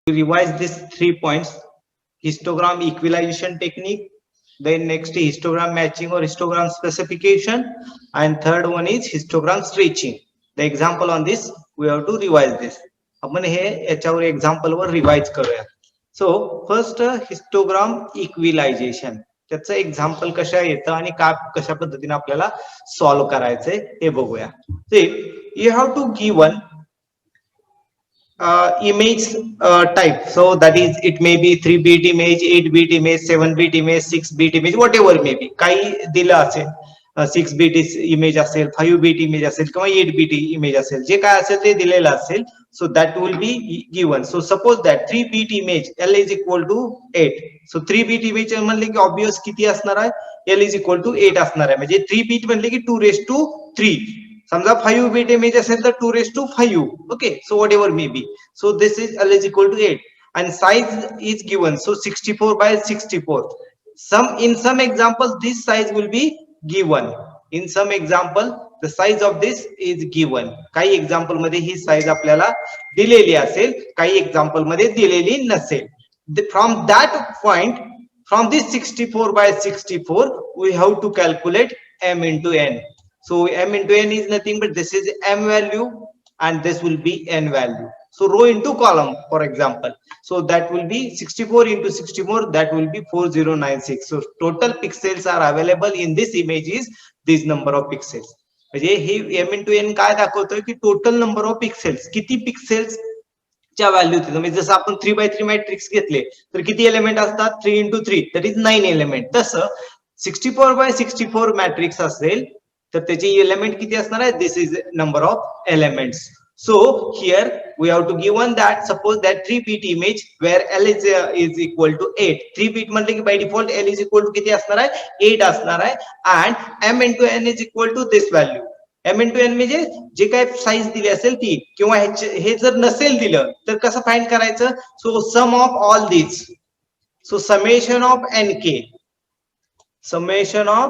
revise these 3 points: histogram equalization technique, then next histogram matching or histogram specification, and third one is histogram stretching. The example on this we have to revise this. आपण हे याच्यावर example वर revise करूया. So first histogram इक्विलायझेशन, त्याचं example कशा येतं आणि कशा पद्धतीने आपल्याला सॉल्व्ह करायचंय हे बघूया. You have to given image type, so that is it may be 3-bit image, 8-bit image, 7-bit image, 6-bit image, whatever may be. काही दिलं असेल, 6-bit image असेल, 5-bit image असेल किंवा 8-bit image असेल, जे काय असेल ते दिलेलं असेल. So that will be given. So suppose that 3-bit image L is equal to 8. So 3-bit image म्हणले की ऑब्वियस किती असणार आहे, L is equal to 8 असणार आहे. म्हणजे 3-bit म्हणले की 2⁻3. समजा 5-bit image असेल तर 2⁵. Okay, so whatever may be. So this is L is equal to 8 and size is given. So 64/64. In some examples this size will be given. In some example the size of this is given. काही example मध्ये ही size आपल्याला दिलेली असेल, काही example मध्ये दिलेली नसेल. From that point, from this 64/64 we have to calculate m into n. So m into n is nothing but this is m value and this will be n value. So row into column, for example. So that will be 64 into 64, that will be 4096. So total pixels are available in this image is this number of pixels. म्हणजे हे m into n काय दाखवतोय की total number of pixels, किती pixels च्या value होती. म्हणजे जसं आपण 3x3 मॅट्रिक्स घेतले तर किती एलिमेंट असतात, 3 into 3 that is 9 एलिमेंट. तसं 64/64 मॅट्रिक्स असेल तर त्याचे एलिमेंट किती असणार आहे, this is number of elements. So here we have to given that suppose that 3-bit image where L is equal to 8. 3-bit म्हणले की by default L is equal to किती असणार आहे, 8 असणार आहे. and m into n is equal to this value. m into n म्हणजे जे काय साईज दिली असेल ती, किंवा हे जर नसेल दिलं तर कसं फाइंड करायचं. So sum of all this, so summation of nk, summation of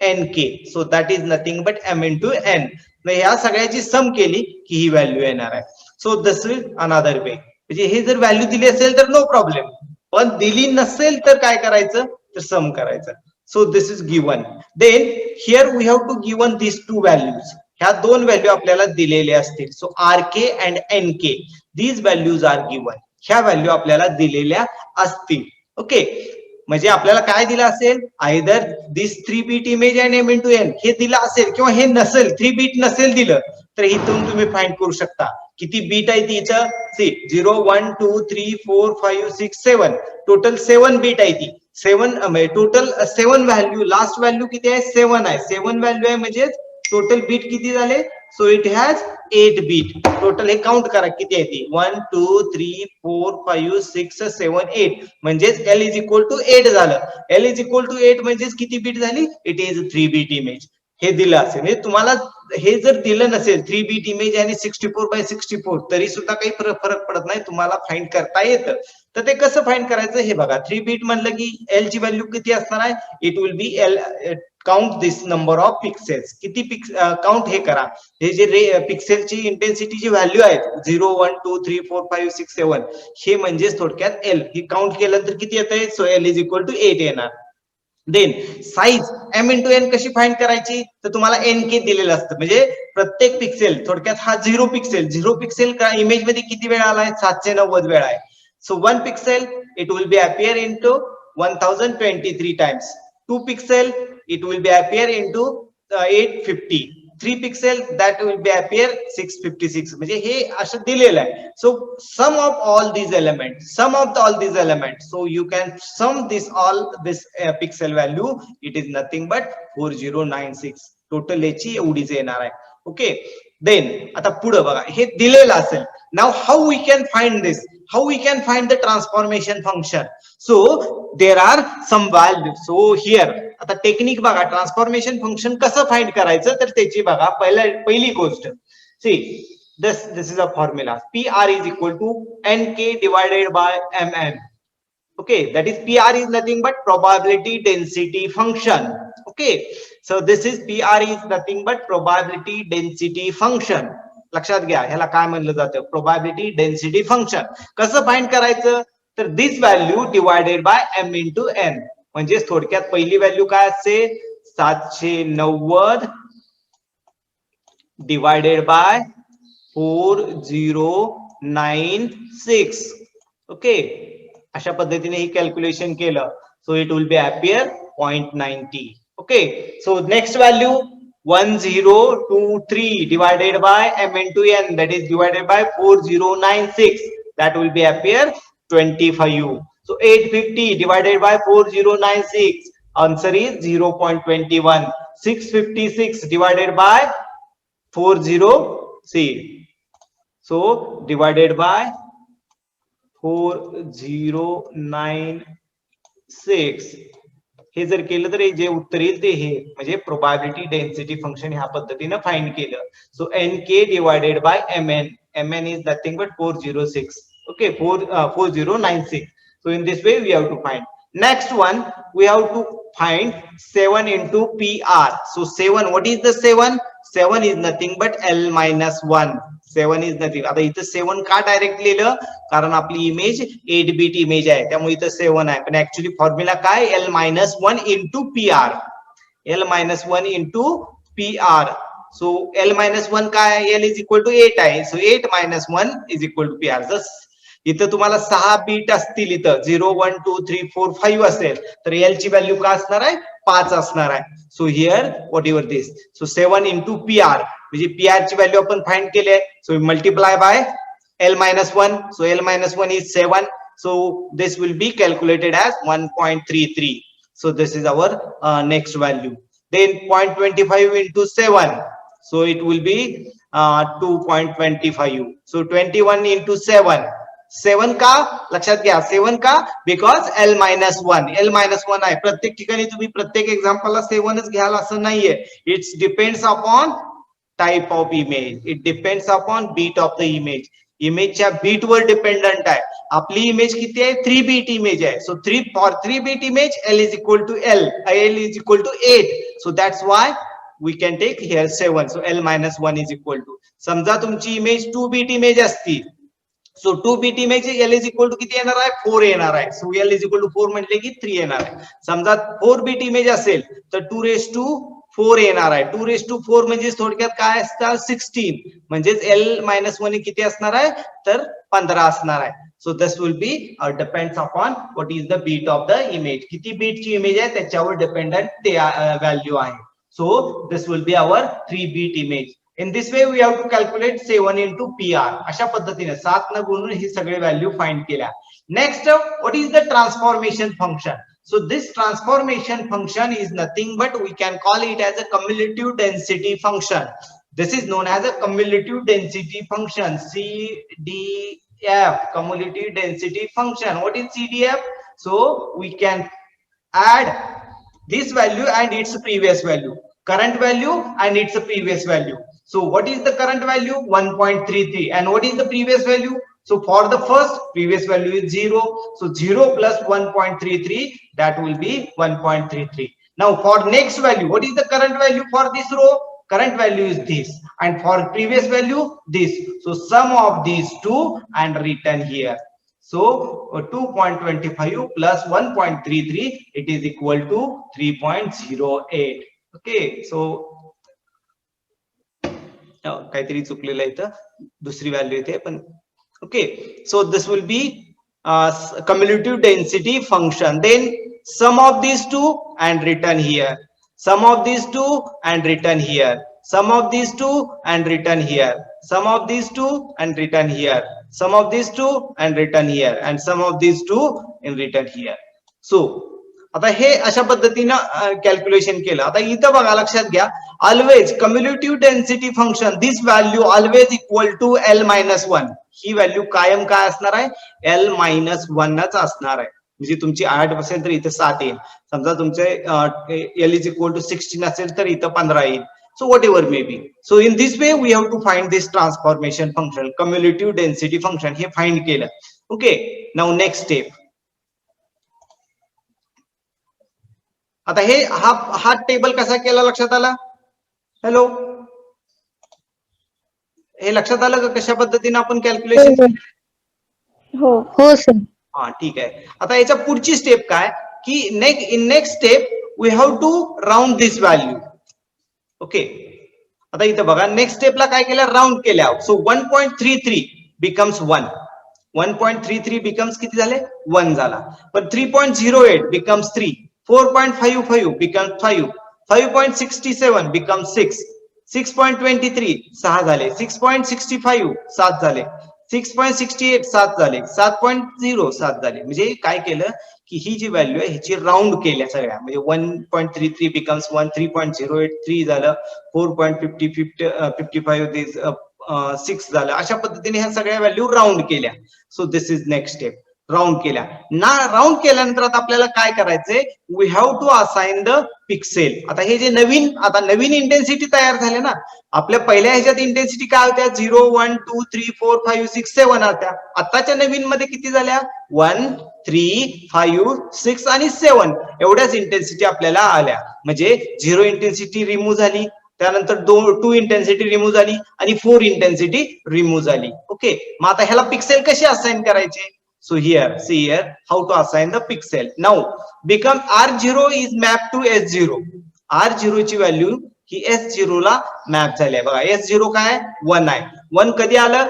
nk, so that is nothing but m into n. ह्या सगळ्याची सम केली की ही व्हॅल्यू येणार आहे. So this is another way. म्हणजे हे जर व्हॅल्यू दिली असेल तर नो प्रॉब्लेम, पण दिली नसेल तर काय करायचं, तर सम करायचं. So this is given. Then here we have to given this two values. ह्या दोन व्हॅल्यू आपल्याला दिलेल्या असतील. So rk and nk, these values are given. ह्या व्हॅल्यू आपल्याला दिलेल्या असतील. ओके, म्हणजे आपल्याला काय दिलं असेल, either this 3-bit image and m into n हे दिलं असेल, किंवा हे नसेल, 3-bit नसेल दिलं तर इथून तुम्ही फाइंड करू शकता किती बीट आहे तिचं. 0 1 2 3 4 5 6 7, टोटल 7 बीट आहे ती. 7 टोटल 7 व्हॅल्यू, लास्ट व्हॅल्यू किती आहे, 7 आहे. 7 व्हॅल्यू आहे म्हणजे टोटल बीट किती झाले. So it has 8 bit. Total हे काउंट करा किती आहे ती, 1 2 3 4 5 6 7 8, म्हणजेच L इज इक्वल टू 8 झालं. L इज इक्वल टू 8 म्हणजेच किती बीट झाली, इट इज 3-bit इमेज. हे दिलं असेल, म्हणजे तुम्हाला हे जर दिलं नसेल 3-bit इमेज आणि 64/64 तरी सुद्धा काही फरक पडत नाही, तुम्हाला फाइंड करता येतं. तर ते कसं फाइंड करायचं हे बघा. 3-bit म्हणलं की L ची व्हॅल्यू किती असणार आहे, it will B L count this number of pixels. किती काउंट हे करा, हे जे पिक्सेलची इंटेन्सिटी जी व्हॅल्यू आहेत 0 1 2 3 4 5 6 7, हे म्हणजे थोडक्यात L. हे काउंट केलं तर किती येतंय, so L is equal to 8 येणार. Then size m into n कशी फाइंड करायची, तर तुम्हाला nk दिलेलं असतं. म्हणजे प्रत्येक पिक्सेल, थोडक्यात हा 0 पिक्सेल, 0 पिक्सेल इमेज मध्ये किती वेळा आलाय, 790 वेळा आहे. So 1 pixel it will B appear into 1023 times. 2 pixel it will be appear into 850. 3 pixel that will be appear 656. म्हणजे हे असं दिलेलं आहे. So sum of all these elements, sum of all these elements, so you can sum this all this pixel value, it is nothing but 4096. Total याची एवढीच येणार आहे. Okay, then आता पुढे बघा, हे दिलेलं असेल. Now how we can find this, how we can find the transformation function. So there are some value. So here आता टेक्निक बघा, ट्रान्सफॉर्मेशन फंक्शन कसं फाइंड करायचं तर त्याची बघा. पहिली गोष्ट, see this is a formula. PR is equal to NK divided by MM. Okay, that is PR is nothing but probability density function. Okay, so this is PR is nothing but probability density function. लक्षात घ्या, ह्याला काय म्हणलं जातं, probability density function. कसं find करायचं, तर this value divided by m into n. म्हणजे थोडक्यात पहिली व्हॅल्यू काय असते, 790 डिवायडेड बाय 4096. ओके, अशा पद्धतीने ही कॅल्क्युलेशन केलं, so it will B appear 0.90. Okay, so next value 1023 divided by m into n, that is divided by 4096, that will be appear 25. So 850 divided by 4096, answer is 0.21. 656 divided by 40, so divided by 4096, हे जर केलं तर जे उत्तर येईल ते हे, म्हणजे प्रोबॅबिलिटी डेन्सिटी फंक्शन ह्या पद्धतीने फाइंड केलं. So nk divided by mn, mn is nothing but 406. okay, 4096. so in this way we have to find. Next one, we have to find 7 into pr. so 7, what is the 7? 7 is nothing but l minus 1. 7 is nothing. आता इथं 7 का direct लिहिलं, कारण आपली image 8 bit image आहे, त्यामुळे इथं 7 आहे. पण ऍक्च्युअली फॉर्म्युला काय, l minus 1 into pr, l minus 1 into pr. So l minus 1 काय, l is equal to 8 आहे, so 8 minus 1 is equal to pr. जस इथं तुम्हाला 6 बीट असतील, इथं 0 1 2 3 4 5 असेल, तर l ची व्हॅल्यू काय असणार आहे, 5 असणार आहे. So here what ever this, so 7 into pr, म्हणजे pr ची व्हॅल्यू आपण फाइंड केली आहे, so multiply by l minus 1, so l minus 1 is 7, so this will be calculated as 1.33. so this is our next value. Then 0.25 into 7, so it will be 2.25. so 21 into 7, 7 का लक्षात घ्या, 7 का, because l minus 1, l minus 1 आहे. प्रत्येक ठिकाणी तुम्ही प्रत्येक एक्झाम्पलला 7च घ्याल असं नाहीये, it's depends upon type of image, it depends upon bit of the image. इमेजच्या बीट वर डिपेंडंट आहे. आपली इमेज किती आहे, 3 बीट इमेज आहे, so 3 for 3 bit image l is equal to l is equal to 8, so that's why we can take here 7, so l minus 1 is equal to. समजा तुमची image 2 bit image असती, सो 2 bit image l is equal to किती येणार आहे, 4 येणार आहे, so l is equal to 4 म्हटले की 3 येणार आहे. समजा 4 बीट इमेज असेल तर 2 raised to 4 येणार आहे, 2 raised to 4 म्हणजे थोडक्यात काय असतं, 16, म्हणजेच l minus 1 किती असणार आहे, तर 15 असणार आहे. So this will be depends upon what is the bit of the image, किती बीटची इमेज आहे त्याच्यावर डिपेंडंट ते व्हॅल्यू आहे. So this will be our 3 bit image. In this way we have to calculate 7 into pr. अशा पद्धतीने 7 न गुणून ही सगळे व्हॅल्यू फाइंड केल्या. Next, what is the transformation function? So this transformation function is nothing but we can call it as a cumulative density function. This is known as a cumulative density function, CDF, cumulative density function. What is CDF? So we can add this value and its previous value, current value and its previous value. So what is the current value? 1.33. And what is the previous value? So for the first, previous value is 0. So 0 plus 1.33, that will be 1.33. Now for next value, what is the current value for this row? Current value is this. And for previous value, this. So sum of these two and written here. So 2.25 plus 1.33, it is equal to 3.08. Okay, so काहीतरी चुकलेलं आहे इथं, दुसरी value येते पण okay. So this will B cumulative density function. Then sum of these two and written here, sum of these two and written here, sum of these two and written here, sum of these two and written here, sum of these two and written here, and sum of these two and written here. So आता हे अशा पद्धतीनं calculation केलं. आता इथं बघा, लक्षात घ्या, always cumulative density function, this value always equal to l minus 1. ही व्हॅल्यू कायम काय असणार आहे, l minus 1च असणार आहे. म्हणजे तुमची 8 असेल तर इथे 7 येईल, समजा तुमचे l is equal to 16 असेल तर इथं 15 येईल. So whatever may be. So in this way we have to find this transformation function, cumulative density function, हे फाइंड केलं. Okay, now next step. आता हे हा टेबल कसा केला लक्षात आला? हॅलो, हे लक्षात आलं का कशा पद्धतीने आपण कॅल्क्युलेशन? हो हो सर. हा ठीक आहे. आता याच्या पुढची स्टेप काय की next step we have to round this value. Okay, आता इथं बघा नेक्स्ट स्टेपला काय केलं, राउंड केल्या. So 1.33 becomes 1. 1.33 बिकम्स किती झाले, 1 झाला. पण 3.08 बिकम्स 3, 4.55 बिकम्स 5, 5.67 बिकम्स 6, 6.23 6 झाले, 6.65 7 झाले, 6.68 7 झाले, 7.0 7 झाले. म्हणजे काय केलं की ही जी व्हॅल्यू आहे ह्याची राउंड केल्या सगळ्या. म्हणजे 1.33 बिकम्स 1, 3.08 3 झालं, 4.55 दिस 6 झालं. अशा पद्धतीने ह्या सगळ्या व्हॅल्यू राउंड केल्या. So this is next step, round केल्या ना. राउंड केल्यानंतर आता आपल्याला काय करायचंय, we have to assign the pixel. आता हे जे नवीन इंटेन्सिटी तयार झाले ना, आपल्या पहिल्या ह्याच्यात इंटेन्सिटी काय होत्या, 0 1 2 3 4 5 6 7 होत्या. आताच्या नवीन मध्ये किती झाल्या, 1 3 5 6 आणि 7 एवढ्याच इंटेन्सिटी आपल्याला आल्या. म्हणजे 0 इंटेन्सिटी रिमूव्ह झाली, त्यानंतर 2 इंटेन्सिटी रिमूव्ह झाली आणि 4 इंटेन्सिटी रिमूव्ह झाली. ओके, मग आता ह्याला पिक्सेल कशी असाइन करायचे. So here, see here, how to assign the pixel. Now, become R0 is mapped to S0. R0 ची व्हॅल्यू ही S0 ला मॅप झाली आहे. बघा S0 काय 1 आहे. 1 कधी आलं,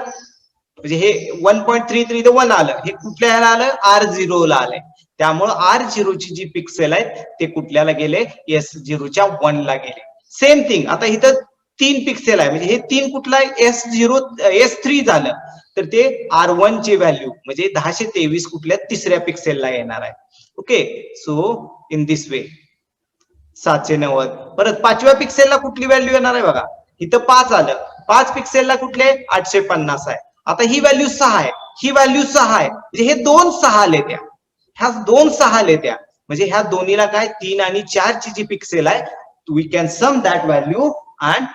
म्हणजे हे 1.33 ते 1 आलं, हे कुठल्या ह्याला आलं, R0 ला आलंय. त्यामुळे R0 ची जी पिक्सेल आहेत ते कुठल्याला गेले, S0 च्या 1 ला गेले. सेम थिंग आता इथं 3 पिक्सेल आहे, म्हणजे हे 3 कुठला आहे, S0 S3 झालं, तर ते R1 ची व्हॅल्यू म्हणजे 1023 कुठल्या तिसऱ्या पिक्सेलला येणार आहे. ओके, सो इन दिस वे 790. परत 5व्या पिक्सेलला कुठली व्हॅल्यू येणार आहे, बघा इथं 5 आलं, 5 पिक्सेलला कुठले 850 आहे. आता ही व्हॅल्यू 6 आहे, ही व्हॅल्यू 6 आहे, म्हणजे हे 2 6 आले त्या, ह्या 2 6 आले त्या, म्हणजे ह्या दोन्हीला काय 3 आणि 4 ची जी पिक्सेल आहे, we can sum that value and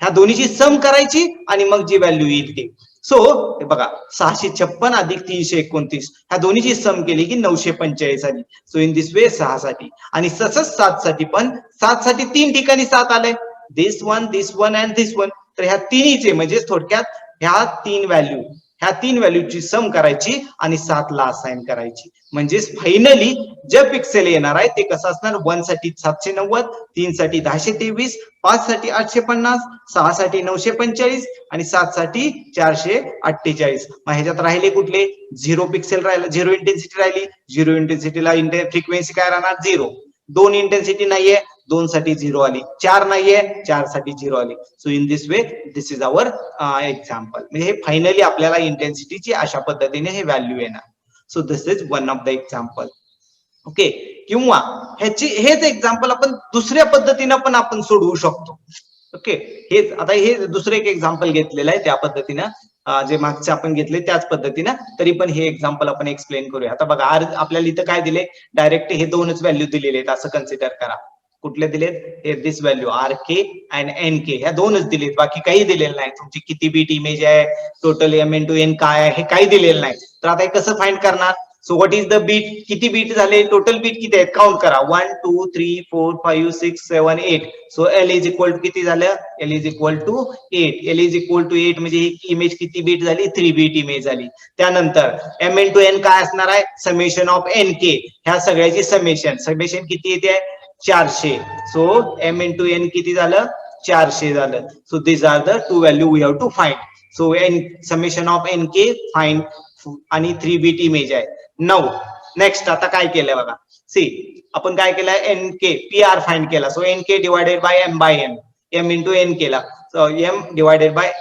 ह्या दोन्हीची सम करायची आणि मग जी व्हॅल्यू येईल ती. सो हे बघा 656 अधिक 329 ह्या दोन्हीची सम केली की 945 आली. सो इन दिस वे 6 साठी. आणि तसंच 7 साठी पण, 7 साठी 3 ठिकाणी 7 आले, दिस वन अँड दिस वन. तर ह्या तिन्हीचे म्हणजे थोडक्यात ह्या 3 व्हॅल्यूची सम करायची आणि 7 ला असाइन करायची. म्हणजेच फायनली जे पिक्सेल येणार आहे ते कसं असणार, 1 साठी 790, 3 साठी 1023, 5 साठी 850, 6 साठी 945 आणि 7 साठी 448. मग ह्याच्यात राहिले कुठले, 0 पिक्सेल राहिला, 0 इंटेन्सिटी राहिली, 0 इंटेन्सिटीला फ्रिक्वेन्सी काय राहणार 0. 2 इंटेन्सिटी नाहीये, 2 साठी 0 आली, 4 नाहीये, 4 साठी 0 आली. So in this way this is our example. म्हणजे हे फायनली आपल्याला इंटेन्सिटीची अशा पद्धतीने हे व्हॅल्यू येणार. So this is one of the example. Okay, किंवा हेच एक्झाम्पल आपण दुसऱ्या पद्धतीनं पण आपण सोडवू शकतो. ओके, हेच आता हे दुसरं एक एक्झाम्पल घेतलेलं आहे त्या पद्धतीनं, जे मागचे आपण घेतले त्याच पद्धतीनं, तरी पण हे एक्झाम्पल आपण एक्सप्लेन करूया. आता बघा आपल्याला इथं काय दिले, डायरेक्ट हे 2च व्हॅल्यू दिलेले आहेत असं कन्सिडर करा. कुठले दिलेत, हे दिस व्हॅल्यू RK अँड NK ह्या 2च दिलेत, बाकी काही दिलेलं नाही. तुमची किती बीट इमेज आहे, टोटल M×N काय आहे हे काही दिलेलं नाही. तर आता हे कसं फाइंड करणार. So what is the bit, किती बीट झाले, टोटल बीट किती आहेत काउंट करा, 1 2 3 4 5 6 7 8. So L is equal to किती झालं, L is equal to 8. L is equal to 8 म्हणजे ही इमेज किती बीट झाली, 3 बीट इमेज झाली. त्यानंतर M×N काय असणार आहे, समेशन ऑफ NK, ह्या सगळ्याची समेशन किती येते 400. सो M×N किती झालं 400 झालं. So this are the 2 value we have to find. So summation of NK find आणि 3 बीट इमेज आहे. नाउ नेक्स्ट आता काय केलंय बघा, सी आपण काय केलंय, NK PR फाइंड केला. So NK divided by M/N, M×N केला. So M divided by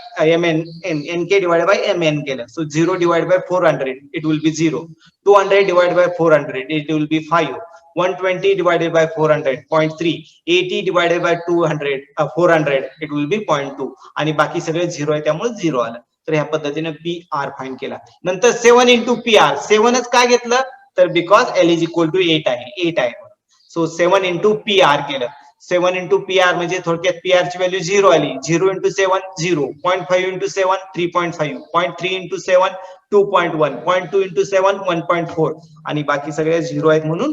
NK divided by MN केलं. So 0 divided by 400 it will B 0, 200 divided by 400 it will B 5, 120 divided by 400 0.3, 80 divided by 400 it will be 0.2 आणि बाकी सगळे 0 आहे त्यामुळे 0 आलं. तर ह्या पद्धतीने PR फाइंड केला. नंतर 7 into PR, 7च काय घेतलं तर because L is equal to 8 आहे. सो 7 into PR केलं. 7 into PR म्हणजे थोडक्यात PR ची व्हॅल्यू 0 आली. 0 into 7 0, 0.5 into 7 3.5, 0.3 into 7 2.1, 0.2 into 7 1.4 आणि बाकी सगळे 0 आहेत म्हणून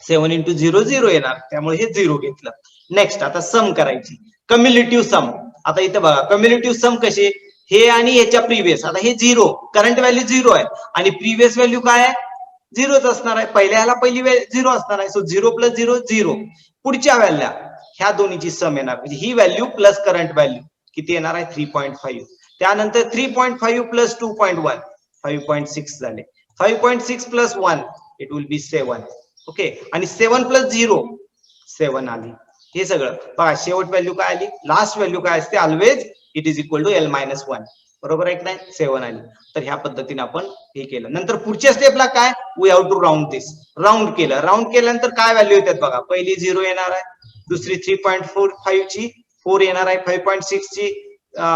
7 into 0 0 येणार, त्यामुळे हे 0 घेतलं. नेक्स्ट आता सम करायची, कम्युलेटिव्ह सम. आता इथं बघा कम्युनिटिव्ह सम कसे, हे आणि ह्याच्या प्रिव्हियस, आता हे 0, करंट व्हॅल्यू 0 आहे आणि प्रिव्हियस व्हॅल्यू काय आहे, 0च असणार आहे. पहिल्या ह्याला पहिली 0 असणार आहे. सो 0 + 0 0. पुढच्या व्हॅल्यू ह्या दोन्हीची सम येणार, म्हणजे ही व्हॅल्यू प्लस करंट व्हॅल्यू किती येणार आहे, 3.5. त्यानंतर 3.5 + 2.1 5.6 झाले. 5.6 + 1 इट विल बी 7. ओके, आणि 7 + 0 7 आली. हे सगळं बघा, शेवट व्हॅल्यू काय आली, लास्ट व्हॅल्यू काय असते always, it is equal to L-1. बरोबर आहे की नाही, 7 आली. तर ह्या पद्धतीने आपण हे केलं. नंतर पुढच्या स्टेपला काय, we have to round this. Round केलं, राऊंड केल्यानंतर काय व्हॅल्यू येतात बघा, पहिली 0 येणार आहे, दुसरी 3.45 ची 4 येणार आहे, 5.6 ची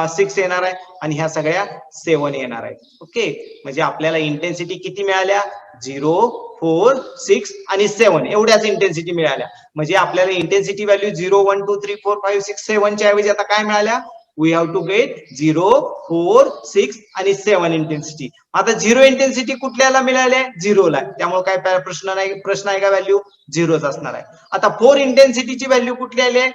6 येणार आहे आणि ह्या सगळ्या 7 येणार आहे. ओके, म्हणजे आपल्याला इंटेन्सिटी किती मिळाल्या, 0, 4, 6 आणि 7 एवढ्याच इंटेन्सिटी मिळाल्या. म्हणजे आपल्याला इंटेन्सिटी व्हॅल्यू 0, 1, 2, 3, 4, 5, 6, 7 च्या ऐवजी आता काय मिळाल्या, वी हॅव टू गेट 0, 4, 6 आणि 7 इंटेन्सिटी. आता 0 इंटेन्सिटी कुठल्याला मिळाल्या, 0 ला, त्यामुळे काय प्रश्न आहे का, व्हॅल्यू 0च असणार आहे. आता 4 इंटेन्सिटीची व्हॅल्यू कुठली आली आहे,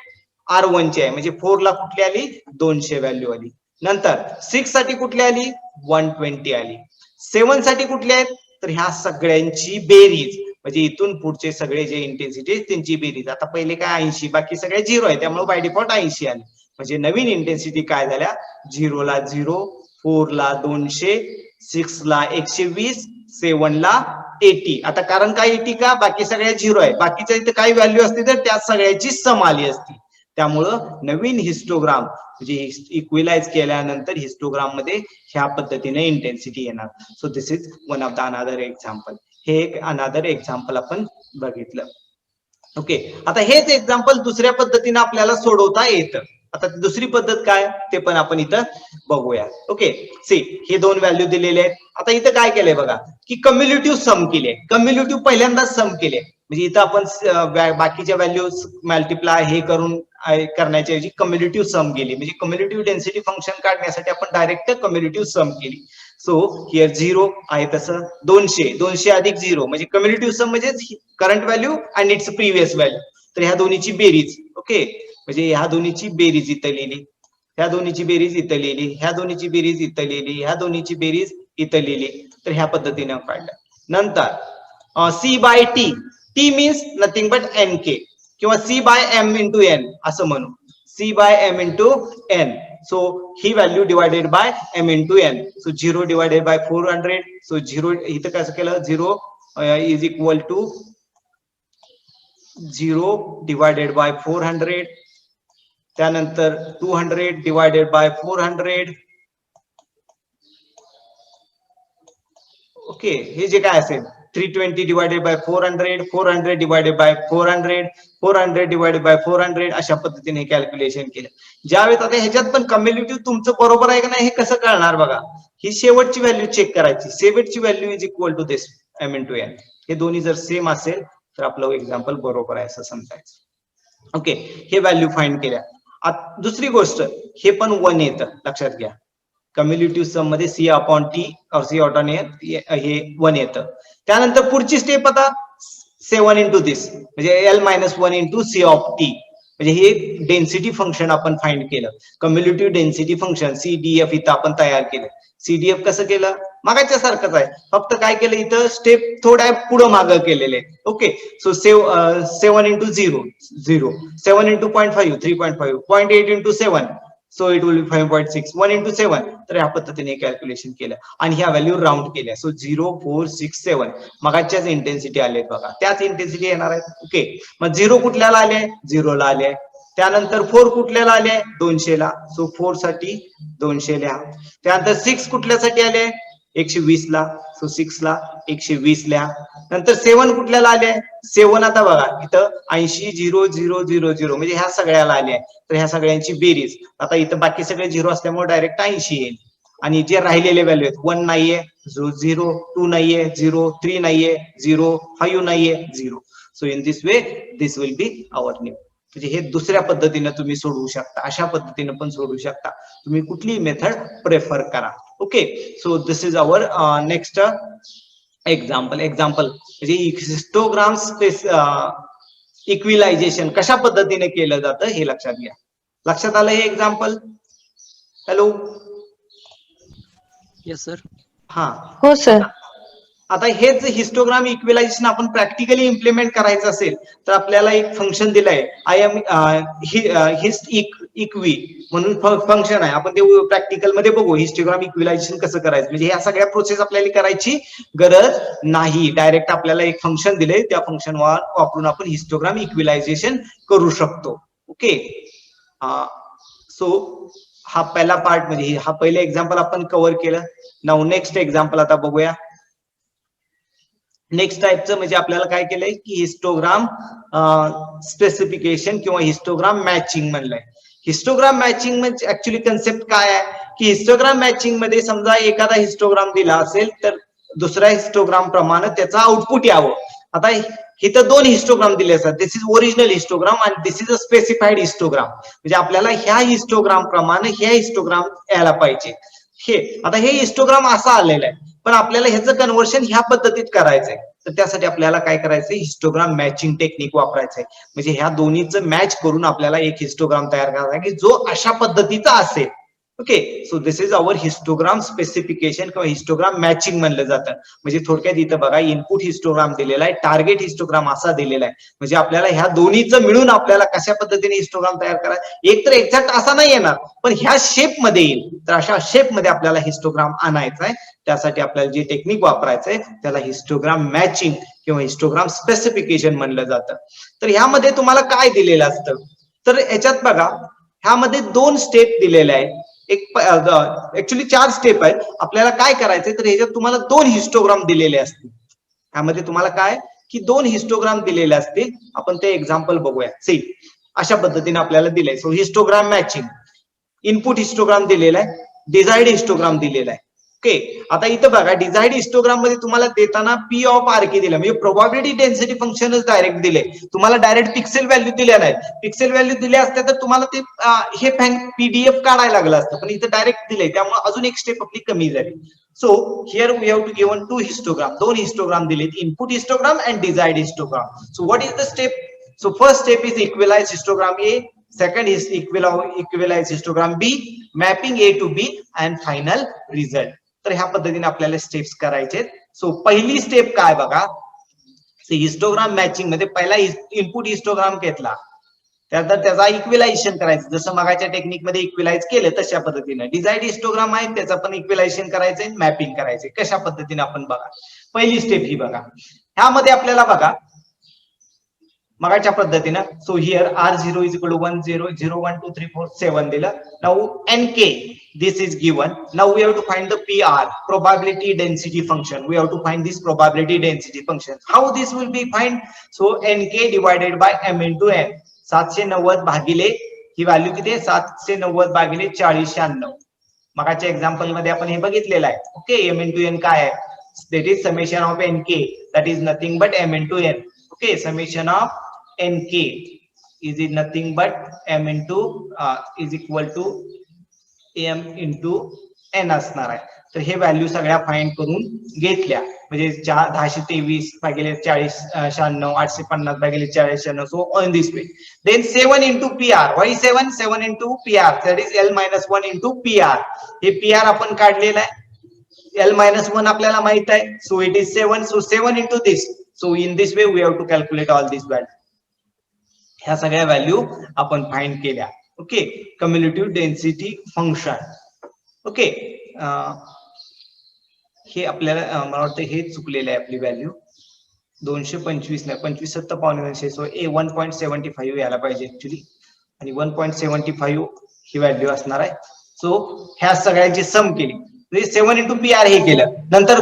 R1 ची आहे, म्हणजे 4 ला कुठली आली, 200 व्हॅल्यू आली. नंतर 6 साठी कुठली आली, 120 आली. 7 साठी कुठली आहेत, तर ह्या सगळ्यांची बेरीज, म्हणजे इथून पुढचे सगळे जे इंटेन्सिटी त्यांची बेरीज. आता पहिले काय 80, बाकी सगळे 0 आहे, त्यामुळे बाय डिफॉल्ट 80 आले. म्हणजे नवीन इंटेन्सिटी काय झाल्या, 0 ला 0, 4 ला 200, 6 ला 120, 7 ला 80. आता कारण काय 80 का, बाकी सगळ्या 0 आहे, बाकीच्या इथे काही व्हॅल्यू असते तर त्या सगळ्याची सम आली असती. त्यामुळं नवीन हिस्टोग्राम म्हणजे इक्विलाइज केल्यानंतर हिस्टोग्राम मध्ये ह्या पद्धतीने इंटेन्सिटी येणार. So this is one of the another example. हे एक अनदर एक्झाम्पल आपण बघितलं. ओके, आता हेच एक्झाम्पल दुसऱ्या पद्धतीने आपल्याला सोडवता येतं. आता दुसरी पद्धत काय ते पण आपण इथं बघूया. ओके, सी हे दोन व्हॅल्यू दिलेले आहेत. आता इथं काय केलंय बघा, की कम्युलेटिव्ह सम केले. कम्युलेटिव्ह पहिल्यांदाच सम केले, म्हणजे इथं आपण बाकीच्या व्हॅल्यूज मल्टिप्लाय हे करून करण्याच्या ऐवजी कम्युलेटिव्ह सम केली. म्हणजे कम्युलेटिव्ह डेन्सिटी फंक्शन काढण्यासाठी आपण डायरेक्ट कम्युलेटिव्ह सम केली. सो हिअर 0 आहे तसं 200 अधिक 0 म्हणजे कम्युलेटिव्ह सम म्हणजे current value and it's previous value. तर ह्या दोन्हीची बेरीज. ओके, म्हणजे ह्या दोन्हीची बेरीज इथं लिहिली, ह्या दोन्हीची बेरीज इथं लिहिली, ह्या दोन्हीची बेरीज इथं लिहिली, ह्या दोन्हीची बेरीज इथं लिहिली. तर ह्या पद्धतीने काढलं. नंतर C/T, T means nothing but NK किंवा C/M into N असं म्हणू, C/M into N. So ही value divided by M into N. So 0 divided by 400. So 0 इथं कसं केलं, 0 is equal to 0 divided by 400. त्यानंतर 200 डिवायडेड बाय 400. ओके, हे जे काय असेल 320 divided by 400, 400 divided by 400, 400 divided by 400 अशा पद्धतीने कॅल्क्युलेशन केलं. ज्यावेळेस आता ह्याच्यात पण कम्युलेटिव्ह तुमचं बरोबर आहे का नाही हे कसं कळणार बघा, ही शेवटची व्हॅल्यू चेक करायची. शेवटची value is equal to this M into N. हे दोन्ही जर सेम असेल तर आपलं एक्झाम्पल बरोबर आहे असं समजायचं. ओके, हे व्हॅल्यू फाइंड केल्या. दुसरी गोष्ट, हे पण 1 येतं, लक्षात घ्या. कम्युलेटिव्ह सम मध्ये C/T और C/N हे 1 येतं. त्यानंतर पुढची स्टेप आता 7 इंटू दिस म्हणजे L-1 इंटू C/T. म्हणजे हे डेन्सिटी फंक्शन आपण फाइंड केलं. कम्युलेटिव्ह डेन्सिटी फंक्शन CDF इथं आपण तयार केलं. CDF कसं केलं, मागाच्या सारखंच आहे, फक्त काय केलं इथं स्टेप थोड्या पुढं मागं केलेले. Okay, so 7 into 0 0, 7 into 0.5 3.5, 0.8 into 7 so it will B 5.6, 1 into 7. तर ह्या पद्धतीने कॅल्क्युलेशन केलं आणि ह्या व्हॅल्यू राऊंड केल्या. सो 0, 4, 6, 7 मगाच्याच इंटेन्सिटी आले बघा, त्याच इंटेन्सिटी येणार आहेत. ओके, मग 0 कुठल्याला आले, 0 ला आले. त्यानंतर 4 कुठल्याला आले, 200 ला. सो 4 साठी 200 लिहा. त्यानंतर 6 कुठल्यासाठी आले, 120 ला. सो 6 ला 120 लिहा. नंतर 7 कुठल्याला आले, 7 आता बघा इथं 80, 0, 0, 0, 0 म्हणजे ह्या सगळ्याला आले. तर ह्या सगळ्यांची बेरीज, आता इथं बाकी सगळे 0 असल्यामुळे डायरेक्ट 80 येईल. आणि जे राहिलेले व्हॅल्यू आहेत, 1 नाहीये, 0, 2 नाहीये, 0, 3 नाहीये, 0, 5 नाहीये, 0. So in this way this will be our new. म्हणजे हे दुसऱ्या पद्धतीने तुम्ही सोडवू शकता, अशा पद्धतीने पण सोडवू शकता. तुम्ही कुठली मेथड प्रेफर करा. Okay, so this is our next example. म्हणजे हिस्टोग्राम स्पेस इक्विलायझेशन कशा पद्धतीने केलं जातं हे लक्षात घ्या. लक्षात आलं हे एक्झाम्पल. हॅलो. Yes sir. हा. हो सर. आता हेच हिस्टोग्राम इक्विलायझेशन आपण प्रॅक्टिकली इम्प्लिमेंट करायचं असेल तर आपल्याला एक फंक्शन दिलंय आय एम हिस्ट इक्वी म्हणून फंक्शन आहे. आपण ते प्रॅक्टिकल मध्ये बघू हिस्टोग्राम इक्विलायझेशन कसं करायचं. म्हणजे ह्या सगळ्या प्रोसेस आपल्याला करायची गरज नाही. डायरेक्ट आपल्याला एक फंक्शन दिलंय, त्या फंक्शन वापरून आपण हिस्टोग्राम इक्विलायझेशन करू शकतो. ओके. सो हा पहिला पार्ट म्हणजे हा पहिला एक्झाम्पल आपण कव्हर केलं. नाउ नेक्स्ट एक्झाम्पल आता बघूया. नेक्स्ट टाईपचं म्हणजे आपल्याला काय केलंय की हिस्टोग्राम स्पेसिफिकेशन किंवा हिस्टोग्राम मॅचिंग म्हणलंय. हिस्टोग्राम मॅचिंग म्हणजे ऍक्च्युली कन्सेप्ट काय आहे की हिस्टोग्राम मॅचिंग मध्ये समजा एखादा हिस्टोग्राम दिला असेल तर दुसऱ्या हिस्टोग्राम प्रमाणे त्याचं आउटपुट यावं. आता इथं दोन हिस्टोग्राम दिले असतात. दिस इज ओरिजिनल हिस्टोग्राम आणि दिस इज अ स्पेसिफाईड हिस्टोग्राम. म्हणजे आपल्याला ह्या हिस्टोग्राम प्रमाणे ह्या हिस्टोग्राम यायला पाहिजे. हे आता हे हिस्टोग्राम असा आलेला आहे पण आपल्याला ह्याचं कन्व्हर्शन ह्या पद्धतीत करायचंय. तर त्यासाठी आपल्याला काय करायचंय हिस्टोग्राम मॅचिंग टेक्निक वापरायचंय. म्हणजे ह्या दोन्हीचं मॅच करून आपल्याला एक हिस्टोग्राम तयार करायचा की जो अशा पद्धतीचा असेल. Okay. So this is our histogram specification किंवा हिस्टोग्राम मॅचिंग म्हणलं जातं. म्हणजे थोडक्यात इथं बघा इनपुट हिस्टोग्राम दिलेला आहे, टार्गेट हिस्टोग्राम असा दिलेला आहे. म्हणजे आपल्याला ह्या दोन्हीचं मिळून आपल्याला कशा पद्धतीने हिस्टोग्राम तयार करायचा. एक तर एक्झॅक्ट असा नाही येणार पण ह्या शेप मध्ये येईल. तर अशा शेप मध्ये आपल्याला हिस्टोग्राम आणायचा आहे. त्यासाठी आपल्याला जे टेक्निक वापरायचंय त्याला हिस्टोग्राम मॅचिंग किंवा हिस्टोग्राम स्पेसिफिकेशन म्हणलं जातं. तर ह्यामध्ये तुम्हाला काय दिलेलं असतं तर याच्यात बघा ह्यामध्ये दोन स्टेप दिलेले आहेत. एक ऍक्च्युली 4 स्टेप आहेत. आपल्याला काय करायचंय तर ह्याच्यात तुम्हाला दोन हिस्टोग्राम दिलेले असतील. ह्यामध्ये तुम्हाला काय की दोन हिस्टोग्राम दिलेले असतील. आपण ते एक्झाम्पल बघूया. सी अशा पद्धतीने आपल्याला दिलंय. So histogram matching input histogram दिलेला आहे, डिझायर्ड हिस्टोग्राम दिलेला आहे. ओके. आता इथं बघा डिझायर्ड हिस्टोग्राम मध्ये तुम्हाला देताना पी ऑफ आर के दिलं म्हणजे प्रोबॅबिलिटी डेन्सिटी फंक्शनच डायरेक्ट दिले. तुम्हाला डायरेक्ट पिक्सेल व्हॅल्यू दिल्या नाहीत. पिक्सेल व्हॅल्यू दिल्या असत्या तर तुम्हाला ते हे पीडीएफ काढायला लागलं असतं पण इथं डायरेक्ट दिले त्यामुळे अजून एक स्टेप आपली कमी झाली. So here we have to given two histogram. दोन हिस्टोग्राम दिलेत input histogram and desired histogram. So what is the step. So first step is equalize histogram A, second is equalize histogram B, mapping A to B and final result. तर ह्या पद्धतीने आपल्याला steps करायचे. So पहिली step काय बघा histogram matching मध्ये पहिला इनपुट हिस्टोग्राम घेतला त्यानंतर त्याचा इक्विलायझेशन करायचं जसं मगाच्या टेक्निक मध्ये इक्विलाइज केलं तशा पद्धतीने. डिझायर्ड हिस्टोग्राम आहे त्याचं पण इक्विलायझेशन करायचंय, मॅपिंग करायचंय. कशा पद्धतीने आपण बघा पहिली स्टेप ही बघा. ह्यामध्ये आपल्याला बघा मगाच्या पद्धतीनं so here R0 is equal to 1 0 0 1 2 3 4 7 दिलं. Now NK this is given. Now we have to find the PR, probability density function. We have to find this probability density function. How this will be find? So NK divided by M into N. 790 भागिले ही value किती आहे 790 भागिले 4096. मगाच्या example मध्ये आपण हे बघितलेलं आहे. Okay. M into N काय आहे that is summation of NK, that is nothing but M into N. Okay, summation of NK is nothing but M into is equal to M into N असणार आहे. तर हे value सगळ्या find करून घेतल्या म्हणजे 1023 भागिले 4096 850 भागिले 4096. So on this way then 7 into PR. why 7 into PR, that is L-1 into PR. हे PR आपण काढलेलं आहे. L-1 आपल्याला माहित आहे. So it is 7. So 7 into this. So in this way we have to calculate all these values. ह्या सगळ्या value आपण फाइंड केल्या. Okay. Cumulative density function. Okay. हे आपल्याला मला वाटतं हे चुकलेलं आहे आपली व्हॅल्यू 225 नाही 25 7 पावणे 200. सो 1.75 यायला पाहिजे ऍक्च्युली आणि 1.75 ही व्हॅल्यू असणार आहे. सो ह्या सगळ्यांची सम केली 7 into PR हे केलं. नंतर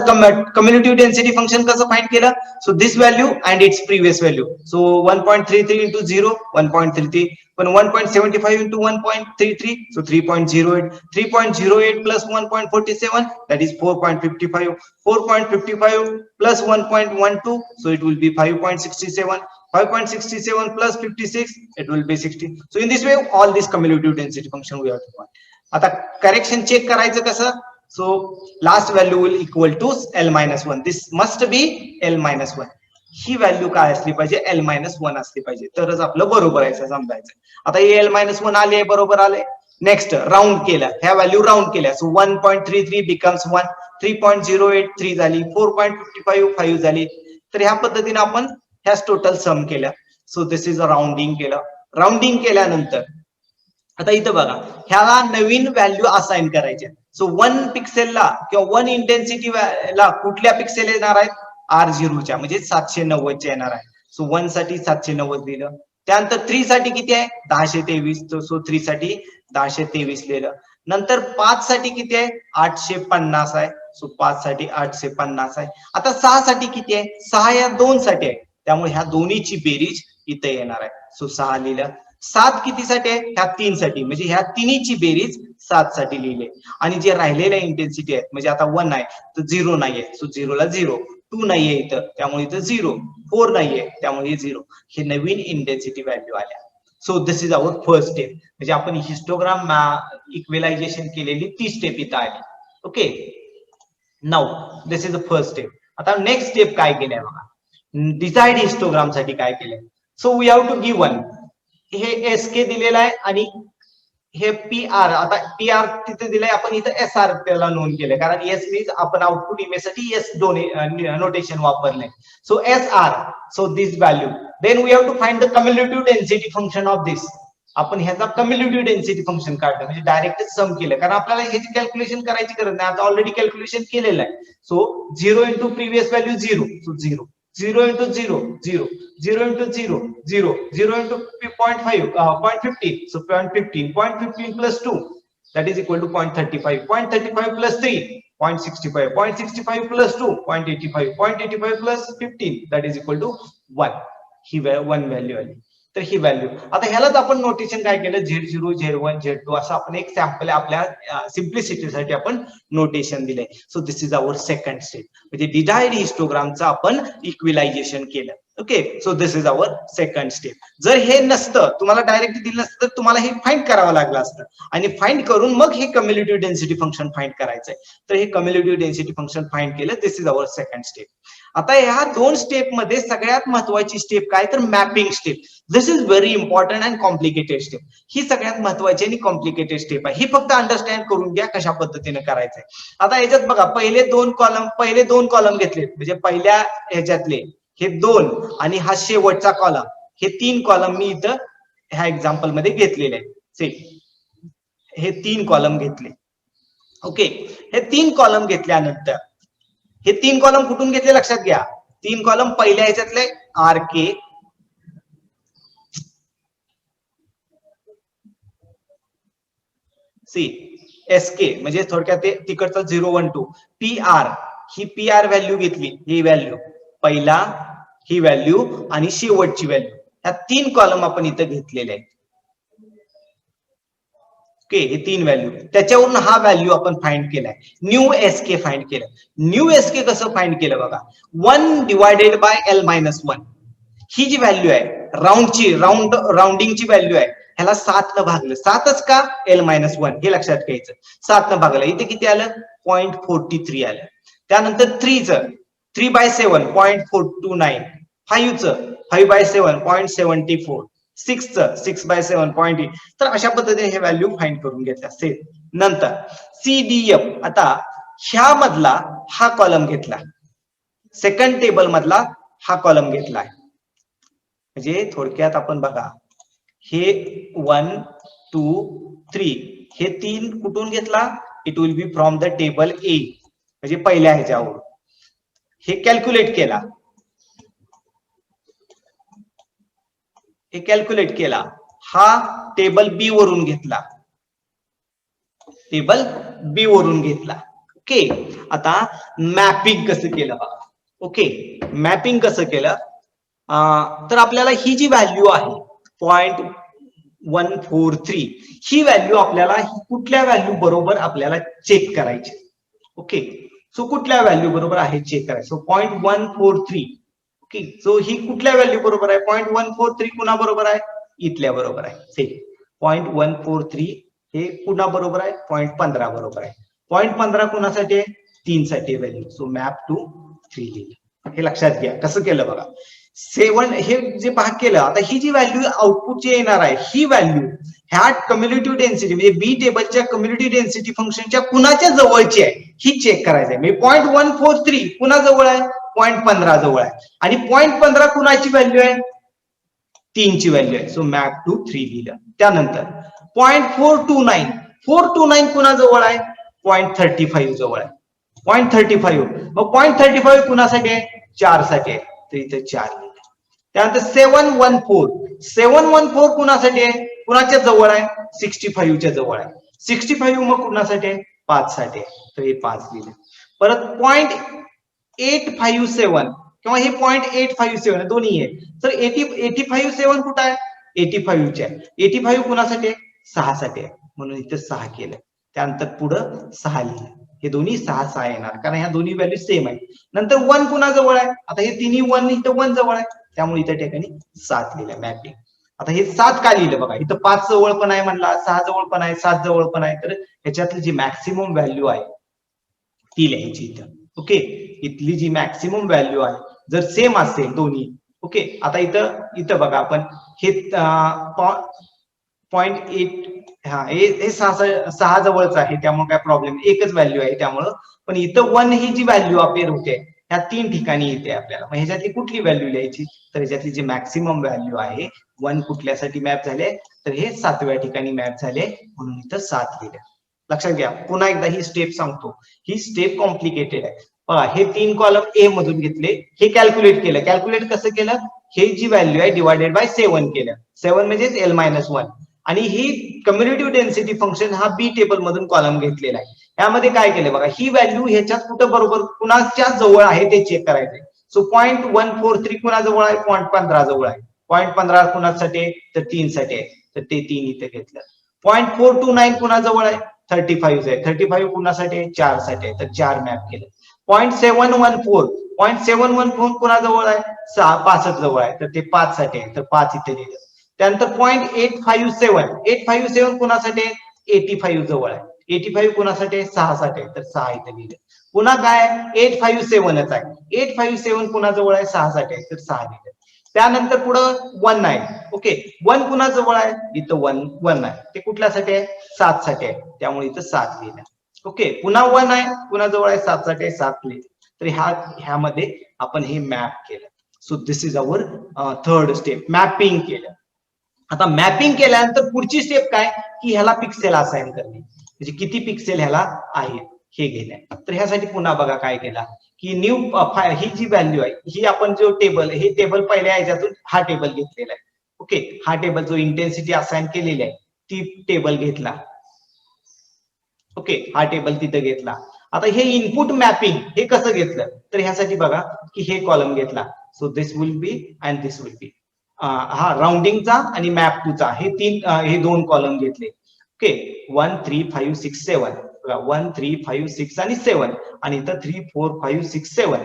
कम्युलेटिव्ह डेन्सिटी फंक्शन कसं फाइंड केलं. So this value and it's previous value. So 1.33 into 0 1.33 पण 1.75 into 1.33 so 3.08. 3.08 plus 1.47 that is 4.55. 4.55 plus 1.12 so it will be 5.67. 5.67 plus 56 it will be 60. So in this way all this cumulative density function we have to find. आता correction check करायचं कसं. So last value will equal to L-1. This must be L-1. He value काय असली पाहिजे L-1 असली पाहिजे तरच आपलं बरोबर आहे समजायचं. आता हे L-1 आले बरोबर आले. नेक्स्ट राऊंड केलं, ह्या व्हॅल्यू राऊंड केल्या. सो 1.33 बिकम्स 1, 3.08 3 झाली, 4.55 5 झाली. तर ह्या पद्धतीने आपण ह्याच टोटल सम केल्या. So this is a rounding केलं. राऊंडिंग केल्यानंतर आता इथं बघा, ह्याला नवीन व्हॅल्यू असाइन करायच्या. सो 1 पिक्सेलला किंवा 1 इंटेन्सिटी ला कुठल्या पिक्सेल येणार आहेत, R0च्या म्हणजे 790च्या येणार आहे. सो 1 साठी 790 दिलं. त्यानंतर 3 साठी किती आहे, 1023. सो 3 साठी 1023 लिहिलं. नंतर 5 साठी किती आहे, 850 आहे. सो 5 साठी 850 आहे. आता 6 साठी किती आहे, 6 या 2 साठी आहे, त्यामुळे ह्या दोन्हीची बेरीज इथे येणार आहे. सो 6 लिहिलं. 7 कितीसाठी आहे, ह्या 3 साठी, म्हणजे ह्या तिन्हीची बेरीज 7 साठी लिहिले. आणि जे राहिलेल्या इंटेन्सिटी आहेत, म्हणजे आता 1 आहे तर 0 नाहीये, सो 0 ला 0, 2 नाहीये इथं त्यामुळे इथं 0, 4 नाहीये त्यामुळे 0. हे नवीन इंटेन्सिटी व्हॅल्यू आल्या. So this is our first step. म्हणजे आपण हिस्टोग्राम इक्विलायझेशन केलेली ती स्टेप इथं आली. Okay, now this is the first step. आता नेक्स्ट स्टेप काय केलंय बघा, डिझाईड हिस्टोग्राम साठी काय केलंय. So we have to give one, हे एसके दिलेलं आहे आणि हे पी आर. आता पी आर तिथे दिलंय, आपण इथं एस आर त्याला नोंद केलंय, कारण एस मीन्स आपण आउटपुट इमेज साठी एस नोटेशन वापरलंय. So S R, so this value. Then we have to find the cumulative density function of this. आपण ह्याचा कम्युलेटिव्ह डेन्सिटी फंक्शन काढलं, म्हणजे डायरेक्ट सम केलं, कारण आपल्याला ह्याची कॅल्क्युलेशन करायची गरज नाही, आता ऑलरेडी कॅल्क्युलेशन केलेलं आहे. So 0 into previous value 0, so 0, 0 into 0, 0, 0 into 0, 0, 0 into 0.5, 0.15, so 0.15, 0.15 plus 2, that is equal to 0.35, 0.35 plus 3, 0.65, 0.65 plus 2, 0.85, 0.85 plus 15, that is equal to 1. He 1 value आली. तर ही व्हॅल्यू, आता ह्यालाच आपण नोटेशन काय केलं, Z0, Z1, Z2 असं आपण एक सॅम्पल आपल्या सिम्प्लिसिटीसाठी आपण नोटेशन दिलंय. So this is our second step, म्हणजे डिझाईड हिस्टोग्रामचं आपण इक्विलायझेशन केलं. Okay, so this is our second step. जर हे नसतं, तुम्हाला डायरेक्ट दिलं नसतं, तर तुम्हाला हे फाइंड करावं लागलं असतं, आणि फाइंड करून मग हे कम्युलेटिव्ह डेन्सिटी फंक्शन फाइंड करायचंय. तर हे कम्युलेटिव्ह डेन्सिटी फंक्शन फाइंड केलं. दिस इज आवर सेकंड स्टेप. आता ह्या 2 स्टेप मध्ये सगळ्यात महत्वाची स्टेप काय, तर mapping step. This is very important and complicated step. ही सगळ्यात महत्वाची आणि कॉम्प्लिकेटेड स्टेप आहे. ही फक्त अंडरस्टँड करून घ्या कशा पद्धतीने करायचंय. आता याच्यात बघा, पहिले दोन कॉलम घेतले, म्हणजे पहिल्या ह्याच्यातले हे 2 आणि हा शेवटचा कॉलम, हे 3 कॉलम मी इथं ह्या एक्झाम्पल मध्ये घेतलेले आहेत. हे 3 कॉलम घेतले. ओके, हे 3 कॉलम घेतल्यानंतर हे 3 कॉलम कुठून घेतले लक्षात घ्या. 3 कॉलम पहिल्या ह्याच्यातले आर के, सी, एस के, म्हणजे थोडक्यात ते तिकडचा 0 1 2. पी आर, ही पी आर व्हॅल्यू घेतली, ही व्हॅल्यू पहिला, ही व्हॅल्यू आणि शेवटची व्हॅल्यू, ह्या 3 कॉलम आपण इथं घेतलेले आहेत. ओके, हे 3 व्हॅल्यू, त्याच्यावरून हा व्हॅल्यू आपण फाइंड केलाय. न्यू एस के फाइंड केलं. न्यू एस के कसं फाइंड केलं बघा, 1 डिवायडेड बाय L मायनस 1. ही जी व्हॅल्यू आहे राऊंडिंगची व्हॅल्यू आहे, ह्याला 7 न भागलं. 7च का, L मायनस 1 हे लक्षात घ्यायचं. 7 न भागलं, इथे किती आलं, 0.43 आलं. त्यानंतर 3 बाय 7 0.429, 5 बाय 7 0.74, 6 बाय 7 0.8. तर अशा पद्धतीने हे व्हॅल्यू फाइंड करून घेतल्या. नंतर CDF, आता ह्या मधला हा कॉलम घेतला, सेकंड टेबल मधला हा कॉलम घेतलाय. म्हणजे थोडक्यात आपण बघा, हे 1 2 3, हे 3 कुठून घेतला, it will be from the table A, म्हणजे पहिल्या ह्याच्यावर हे कॅल्क्युलेट केला, हा टेबल बी वरून घेतला, ओके. आता मॅपिंग कसं केलं बघा. ओके, मॅपिंग कसं केलं, तर आपल्याला ही जी व्हॅल्यू आहे 0.143, ही व्हॅल्यू आपल्याला कुठल्या व्हॅल्यू बरोबर आपल्याला चेक करायची. ओके, सो कुठल्या व्हॅल्यू बरोबर आहे चेक करायचं. 0.143, ओके, सो ही कुठल्या व्हॅल्यू बरोबर आहे, 0.143 कुणा बरोबर आहे, इथल्या बरोबर आहे. 0.143 हे कुणा बरोबर आहे, 0.15 बरोबर आहे. 0.15 कुणासाठी आहे, 3 साठी व्हॅल्यू. सो मॅप टू 3 लिहिलं. हे लक्षात घ्या कसं केलं बघा. 7 हे जे भाग केलं, आता ही जी व्हॅल्यू आउटपुट जे येणार आहे ही व्हॅल्यू ह्या कम्युनिटिव्ह डेन्सिटी म्हणजे बी टेबलच्या कम्युनिटी डेन्सिटी फंक्शनच्या कुणाच्या जवळची आहे ही चेक करायचं आहे. म्हणजे 0.143 कुणा जवळ आहे, 0.15 जवळ आहे, आणि 0.15 कुणाची व्हॅल्यू आहे, 3 ची व्हॅल्यू आहे. सो मॅप टू 3 लिहिलं. त्यानंतर 0.429 कुणा जवळ आहे, 0.35 जवळ आहे. 0.35 मग 0.35 कुणासाठी आहे, 4 साठी आहे, तर इथे 4 लिहिलं. त्यानंतर 714 कुणासाठी आहे, कुणाच्या जवळ आहे, 65 च्या जवळ आहे. 65 मग कुणासाठी आहे, 5 साठी आहे, तर हे 5 लिहिलं. परत 0.857 किंवा हे 0.857 दोन्ही आहे, तर 85 कुठं आहे, 85 च्या 85 कुणासाठी आहे, 6 साठी आहे, म्हणून इथे 6 केलं. त्यानंतर पुढं 6 लिहिलं. हे दोन्ही 6 येणार कारण ह्या दोन्ही व्हॅल्यू सेम आहे. नंतर 1 कुणा जवळ आहे, आता हे तिन्ही 1 इथं 1 जवळ आहे, त्यामुळे इथं ठिकाणी 7 लिहिलं मॅपिंग. आता हे 7 का लिहिलं बघा, इथं 5 जवळ पण आहे म्हणला, 6 जवळ पण आहे, 7 जवळ पण आहे, तर ह्याच्यातली जी मॅक्सिमम व्हॅल्यू आहे ती लिहायची इथं. ओके, इथली जी मॅक्सिमम व्हॅल्यू आहे जर सेम असेल दोन्ही, ओके, आता इथं बघा आपण हे 0.8 हा हे 6 जवळच आहे, त्यामुळे काय प्रॉब्लेम, एकच व्हॅल्यू आहे त्यामुळं. पण इथं 1 ही जी व्हॅल्यू अपेअर होते ह्या 3 ठिकाणी येते आपल्याला. मग ह्याच्यातली कुठली व्हॅल्यू लिहायची, तर ह्याच्यातली जी मॅक्सिमम व्हॅल्यू आहे 1 कुठल्यासाठी मॅप झाले, तर हे 7व्या ठिकाणी मॅप झाले, म्हणून इथं 7 लिहिलं. लक्षात घ्या, पुन्हा एकदा ही स्टेप सांगतो, ही स्टेप कॉम्प्लिकेटेड आहे. पहा, हे 3 कॉलम ए मधून घेतले, हे कॅल्क्युलेट केलं. कॅल्क्युलेट कसं केलं, हे जी व्हॅल्यू आहे डिवायडेड बाय 7 केलं. 7 म्हणजे L-1, आणि ही कम्युनिटिव्ह डेन्सिटी फंक्शन हा बी टेबल मधून कॉलम घेतलेला आहे. यामध्ये काय केलं बघा, ही व्हॅल्यू ह्याच्यात कुठं बरोबर कुणाच्या जवळ आहे ते चेक करायचंय. सो 0.143 कुणा जवळ आहे, 0.15 जवळ आहे. 0.15 कुणासाठी आहे, तर 3 साठी आहे, तर ते 3 इथे घेतलं. 0.429 कुणा जवळ आहे, 35 आहे. 35 कुणासाठी आहे, 4 साठी आहे, तर 4 मॅप केलं. 0.714 कुणा जवळ आहे, 65 जवळ आहे, तर ते 5 साठी आहे, तर 5 इथे लिहिलं. त्यानंतर 0.857 कुणासाठी, 85 जवळ आहे. 85 कुणासाठी, 6 साठी आहे, तर 6 इथे लिहिलं. पुन्हा काय 857च आहे. 857 कुणा जवळ आहे, 6 साठी आहे, तर 6 लिहिलं. त्यानंतर पुढं 1 आहे. ओके, 1 कुणा जवळ आहे, इथं 1 आहे, ते कुठल्यासाठी आहे, 7 साठी आहे, त्यामुळे इथं 7 लिहिलं. ओके, पुन्हा 1 आहे, कुणा जवळ आहे, 7 साठी आहे, 7 लिहिलं. तर ह्यामध्ये आपण हे मॅप केलं. So this is our third step, mapping केलं. आता मॅपिंग केल्यानंतर पुढची स्टेप काय, की ह्याला पिक्सेल असाइन करणे, म्हणजे किती पिक्सेल ह्याला आहेत हे घेणे. तर ह्यासाठी पुन्हा बघा काय केला, की न्यू ही जी व्हॅल्यू आहे ही आपण जो टेबल, हे टेबल पहिल्या ह्याच्यातून हा टेबल घेतलेला आहे. ओके, हा टेबल जो इंटेन्सिटी असाइन केलेली आहे ती टेबल घेतला. ओके, हा टेबल तिथे घेतला. आता हे इनपुट मॅपिंग हे कसं घेतलं, तर ह्यासाठी बघा की हे कॉलम घेतला. So this will B and this will बी, हा राउंडिंगचा आणि मॅप टू चा हे 2 कॉलम घेतले. ओके, 1 3 5 6 7, 1 3 5 6 आणि 7, आणि इथं 3 4 5 6 7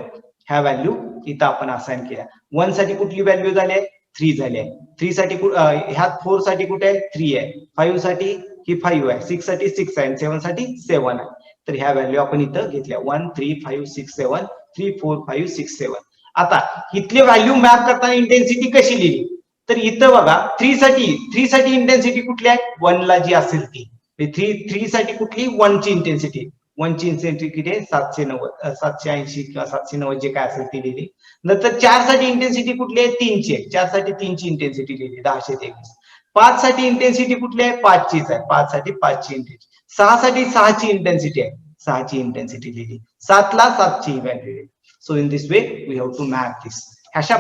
ह्या व्हॅल्यू इथं आपण असाइन केल्या. 1 साठी कुठली व्हॅल्यू झाली आहे, 3 झाली आहे. 3 साठी ह्यात 4 साठी कुठे आहे, 3 आहे. 5 साठी ही 5 आहे. 6 साठी 6 आहे, 7 साठी 7 आहे. तर ह्या व्हॅल्यू आपण इथं घेतल्या, 1 3 5 6 7, 3 4 5 6 7. आता इथली व्हॅल्यू मॅप करताना इंटेन्सिटी कशी लिहिली, तर इथं बघा 3 साठी इंटेन्सिटी कुठली आहे, 1 ला जी असेल ती. 3 साठी कुठली, 1 ची इंटेन्सिटी, 1 ची इंटेन्सिटी आहे 790 780 किंवा 790 जे काय असेल ती लिहिली. नंतर 4 साठी इंटेन्सिटी कुठली आहे, 3 ची आहे. 4 साठी 3 ची इंटेन्सिटी लिहिली, 1023. 5 साठी इंटेन्सिटी कुठली आहे, 5 चीच आहे. 5 साठी 5 ची इंटेन्सिटी. 6 साठी 6 ची इंटेन्सिटी आहे, 6 ची इंटेन्सिटी लिहिली. 7 ला 7 ची व्हॅल्यू लिहिली. So in this way we have to map this. अशा